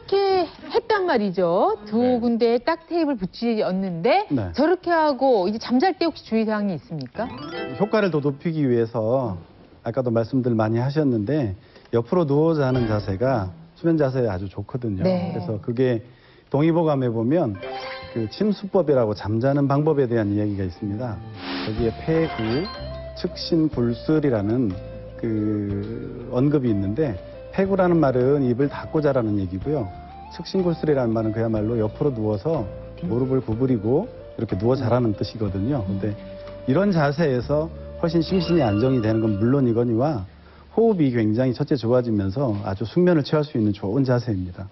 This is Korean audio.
이렇게 했단 말이죠. 두 군데에 딱 테이블 붙이었는데 네. 저렇게 하고 이제 잠잘 때 혹시 주의사항이 있습니까? 효과를 더 높이기 위해서 아까도 말씀들 많이 하셨는데 옆으로 누워 자는 자세가 수면 자세에 아주 좋거든요. 네. 그래서 그게 동의보감에 보면 그 침수법이라고 잠자는 방법에 대한 이야기가 있습니다. 거기에 폐구, 측신, 굴술이라는 그 언급이 있는데 폐구라는 말은 입을 닫고 자라는 얘기고요. 측신굴술이라는 말은 그야말로 옆으로 누워서 무릎을 구부리고 이렇게 누워 자라는 뜻이거든요. 근데 이런 자세에서 훨씬 심신이 안정이 되는 건 물론이거니와 호흡이 굉장히 첫째 좋아지면서 아주 숙면을 취할 수 있는 좋은 자세입니다.